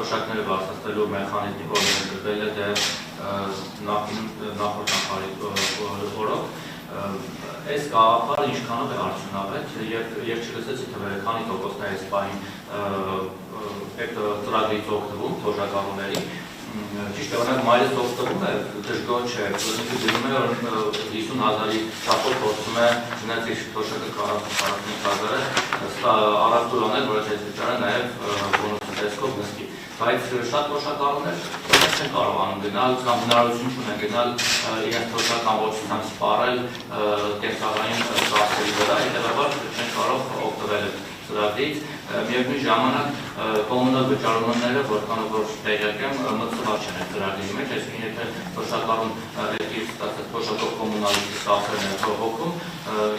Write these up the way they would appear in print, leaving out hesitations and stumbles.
թոշակները բարձրացնելու մեխանիզմի, որը ներդրվել է դեռ նախորդ նախարարի օրոք, այս գաղափարը ինչքանով է արդյունավետ եւ չլսեցի թվերը, քանի տոկոսն է այս պահին այդ ծրագրից օգտվում թոշակառուների, ճիշտ է օրինակ մայրս օգտվում է, դժգոհ չէ, ինքը դնում է 50,000-ի շապով փորձում է գնաց իր թոշակը 40-45,000-ը առարտուրանել, որ այդ վճարը նաև բոնուսի տեսքով նստի, բայց շատ թոշակառուներ չեն կարողանում գնալ կամ հնարավորություն չունեն գնալ իրենց թոշակ ամբողջությամբ սպառել կենսաղային ծախսերի վրա, հետևաբար չեն կարող օգտվել ծրագրից, միևնույն ժամանակ կոմունալ վճարումները, որքանով որ տեղյակ եմ, մտցված չեն այդ ծրագրի մեջ, այսինքն եթե թոշակառուն իր ստացած թոշակով կոմունալի ծախսերն է հոգում,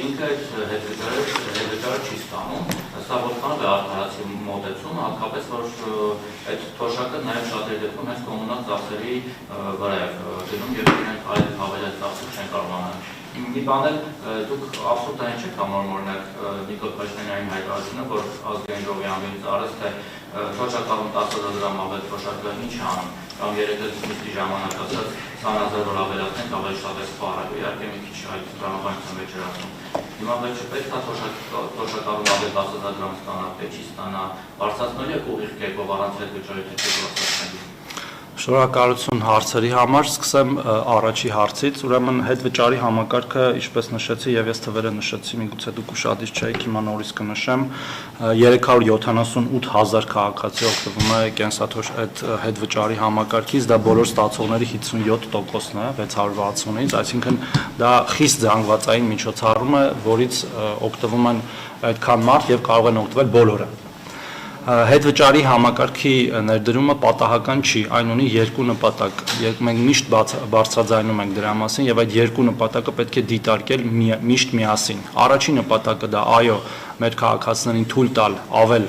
ինքը այդ հետվճարը չի ստանում, սա որքանով է արդարացի մոտեցում, հատկապես որ այդ թոշակը նաև շատերի դեպքում հենց կոմունալ ծախսերի վրա է գնում եւ իրենք այլ հավելյալ ծախսեր չեն կարողանալ։ Մի բան էլ դուք աբսուրդային չեք համարում օրինակ Նիկոլ Փաշինյանի հայտարարությունը, որ ազգային ժողովի անվանից արեց, թե թոշակառուն 10,000 դրամ ավել թոշակը ինչ է անում, կամ երեքս նիստի ժամանակ ասած 20,000 որ ավելացնենք, ավելի շատ է սպառելու, իհարկե մի քիչ այդ տրամաբանության մեջ էր ասում։ Հիմա վերջը պետք է թոշակառուն ավել 10,000 դրամ ստանա, պետք չի ստանա, բարձրացնելու եք ուղիղ կերպով առանց հետվճարի թե չկրասացնելու։ Շնորհակալություն հարցերի համար, սկսեմ առաջի հարցից, ուրեմն հետվճարի համակարգը, ինչպես նշեցի եւ ես թվերը նշեցի, միգուցե դուք ուշադիր չեք, հիմա նորից կնշեմ, 378,000 քաղաքացի օգտվում է կենսաթոշ այդ հետվճարի համակարգից, դա բոլոր ստացողների 57%-ն է 660-ից, այսինքն դա խիստ զանգվածային միջոցառում է, որից օգտվում են այդքան մարդ եւ կարող են օգտվել բոլորը։ Հետվճարի համակարգի ներդրումը պատահական չի, այն ունի երկու նպատակ, մենք միշտ բարձրաձայնում ենք դրա մասին եւ այդ երկու նպատակը պետք է դիտարկել միշտ միասին։ Առաջին նպատակը դա այո, մեր քաղաքացիներին թույլ տալ ավել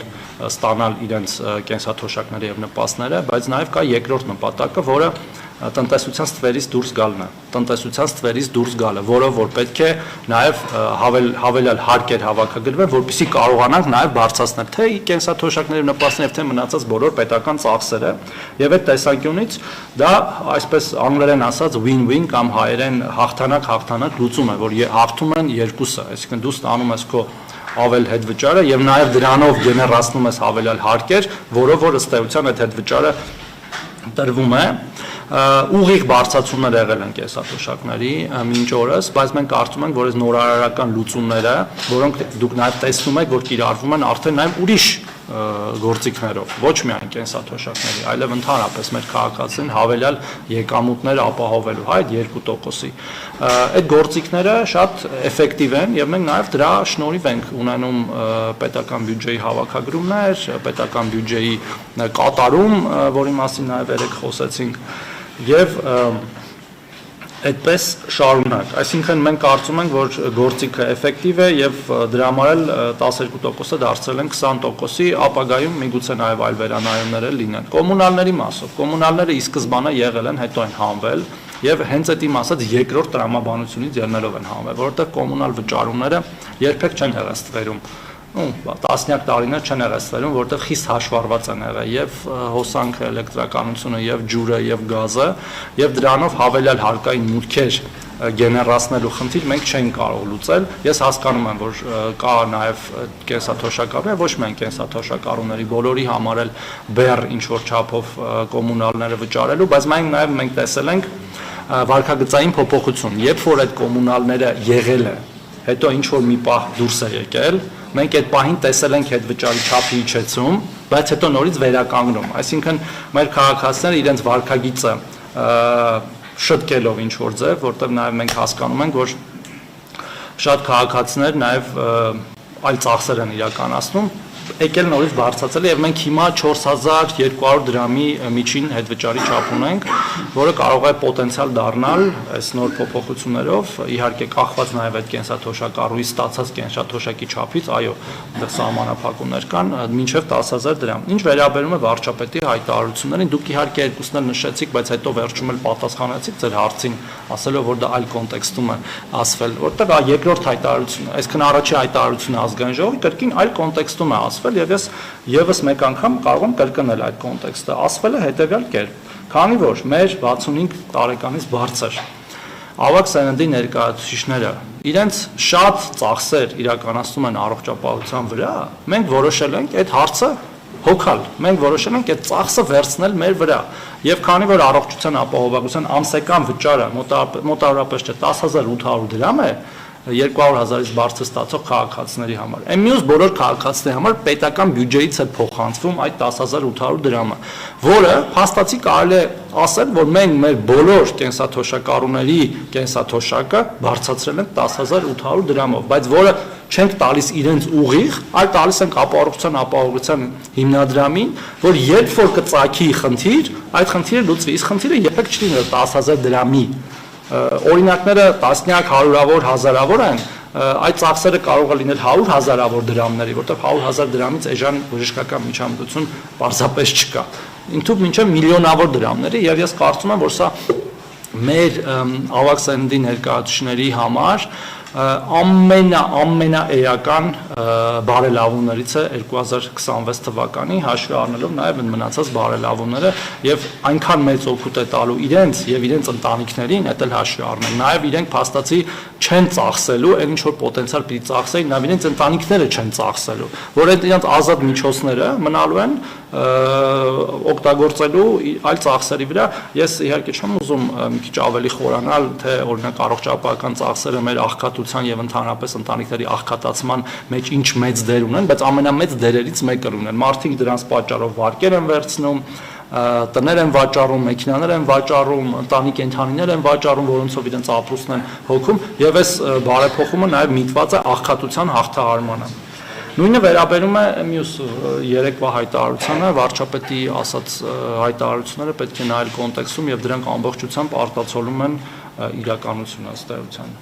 ստանալ իրենց կենսաթոշակները եւ նպաստները, բայց նաեւ կա երկրորդ նպատակը, որը տնտեսության ստվերից դուրս գալն է, տնտեսության ստվերից դուրս գալը, որով որ պետք է նաև հավելյալ հարկեր հավաքագրվեն, որպեսզի կարողանանք նաև բարձրացնել թե կենսաթոշակների նպաստները, թե մնացած բոլոր պետական ծախսերը, եւ այդ տեսանկյունից դա այսպես անգլերեն ասած win-win կամ հայերեն հաղթանակ լուծում է, որ հաղթում են երկուսը, այսինքն դու ստանում ես քո ավել հետվճարը եւ նաև դրանով գեներացնում ես հավելյալ հարկեր, որով որ ըստ էության այդ հետվճարը տրվում է, ուղիղ բարձրացումներ եղել են կենսաթոշակների մինչ օրս, բայց մենք կարծում ենք, որ այս նորարարական լուծումները, որոնք դուք նաև տեսնում եք, որ կիրառվում են արդեն նաև ուրիշ գործիքներով, ոչ միայն կենսաթոշակների, այլև ընդհանրապես մեր քաղաքացիներին հավելյալ եկամուտներ ապահովելու, այդ 2%-ի։ Այդ գործիքները շատ էֆեկտիվ են եւ մենք նաև դրա շնորհիվ ենք ունենում պետական բյուջեի հավաքագրումներ, պետական բյուջեի կատարում, որի մասին նաև երեք խոսեցինք, եւ այդպես շարունակ, այսինքն մենք կարծում ենք, որ գործիքը էֆեկտիվ է եւ դրա համար էլ 12%-ը դարձել են 20%-ի, ապագայում միգուցե նաեւ այլ վերանայումներ լինեն։ Կոմունալների մասով, կոմունալները ի սկզբանե եղել են, հետո են հանվել եւ հենց այդ իմ ասած երկրորդ տրամաբանությունից ելնելով են հանվել, որովհետեւ կոմունալ վճարումները երբեք չեն հեռաստվերում տասնյակ տարիներ չեն եղել, որտեղ խիստ հաշվառված են եղել եւ հոսանքը, էլեկտրականությունը եւ ջուրը եւ գազը եւ դրանով հավելյալ հարկային մուտքեր գեներացնելու խնդիր մենք չենք կարող լուծել։ Ես հասկանում եմ, որ կա նաեւ կենսաթոշակառուներ, ոչ միայն կենսաթոշակառուների, բոլորի համար էլ բեռ ինչ որ չափով կոմունալները վճարելու, բայց մենք տեսել ենք վարկագծային փոփոխություն, երբ որ այդ կոմունալները եղել է, հետո ինչ որ մի պահ դուրս է եկել, մենք այդ պահին տեսել ենք հետվճարի չափի իջեցում, բայց հետո նորից վերականգնում, այսինքն մեր քաղաքացիները իրենց վարկագիծը շտկելով ինչ որ ձև, որտեղ նաև մենք հասկանում ենք, որ շատ քաղաքացիներ նաև այլ ծախսեր են իրականացնում, եկել նորից բարձրացել եւ մենք հիմա 4200 դրամի միջին հետվճարի չափ ունենք, որը կարող է պոտենցիալ դառնալ այս նոր փոփոխություններով, իհարկե կախված նաեւ այդ կենսաթոշակառուի ստացած կենսաթոշակի չափից, այո, այդտեղ սահմանափակումներ կան, մինչեւ 10000 դրամ։ Ինչ վերաբերում է վարչապետի հայտարարություններին, դուք իհարկե երկուսն էլ նշեցիք, բայց հետո վերջում էլ պատասխանեցիք ձեր հարցին, ասելով որ դա այլ կոնտեքստում է ասվել, որտեղ երկրորդ հայտարարությունը, այսինքն առաջի հայտարարությունը ազգային ժողովի կրկին այլ կոնտեքստում է ասվել, ասվել եւ ես եւս մեկ անգամ կարող եմ կրկնել այդ կոնտեքստը։ Ասվել է հետեւյալ կերպ. քանի որ մեր 65 տարեկանից բարձր ավագ սերնդի ներկայացուցիչները իրենց շատ ծախսեր իրականացնում են առողջապահության վրա, մենք որոշել ենք այդ հարցը հոգալ, մենք որոշել ենք այդ ծախսը վերցնել մեր վրա եւ քանի որ առողջության ապահովության ամսական վճարը մոտավորապես 10800 դրամ է 200,000-ից բարձր ստացող քաղաքացիների համար։ Այն մյուս բոլոր քաղաքացիների համար պետական բյուջեից է փոխանցվում այդ 10,800 դրամը, որը փաստացի կարելի է ասել, որ մենք մեր բոլոր կենսաթոշակառուների կենսաթոշակը բարձրացրել ենք 10,800 դրամով, բայց որը չենք տալիս իրենց ուղիղ, այլ տալիս ենք ապահովության հիմնադրամին, որ երբ որ կծագի խնդիր, այդ խնդիրը լուծվի, իսկ խնդիրը երբեք չլիներ 10,000 դրամի օրինակները տասնյակ, հարյուրավոր, հազարավոր են, այդ ծախսերը կարող է լինել 100,000-ավոր դրամների, որտեղ 100,000 դրամից էժան բժշկական միջամտություն պարզապես չկա։ Ինքնուրույն մինչև միլիոնավոր դրամների եւ ես կարծում եմ, որ սա մեր ավագ սերնդի ներկայացուցիչների համար ամենաէական բարելավումներից է 2026 թվականի հաշվի առնելով նաև մնացած բարելավումները եւ այնքան մեծ օգուտ է տալու իրենց եւ իրենց ընտանիքներին, դա էլ հաշվի առնել։ Նաև իրենք փաստացի չեն ծախսելու, այն ինչ որ պոտենցիալ պիտի ծախսեին, նաև իրենց ընտանիքները չեն ծախսելու, որ այդ իրենց ազատ միջոցները մնալու են օգտագործելու այլ ծախսերի վրա։ Ես իհարկե չեմ ուզում մի քիչ ավելի խորանալ, թե օրինակ առողջապահական ծախսերը մեր աղքատության եւ ընդհանրապես ընտանիքների աղքատացման մեջ ինչ մեծ դեր ունեն, բայց ամենամեծ դերերից մեկը ունեն։ Մարդիկ դրանց պատճառով վարկեր են վերցնում, տներ են վաճառում, մեքենաներ են վաճառում, ընտանի կենդանիներ են վաճառում, որոնցով իրենց ապրուստն են հոգում, եւ այս բարեփոխումը նաեւ միտված է աղքատության հաղթահարմանը։ Նույնը վերաբերում է մյուս երեկվա հայտարարությանը, վարչապետի ասած հայտարարությունները պետք է նայել կոնտեքստում եւ դրանք ամբողջությամբ արտացոլում են իրականությունը ըստ էության։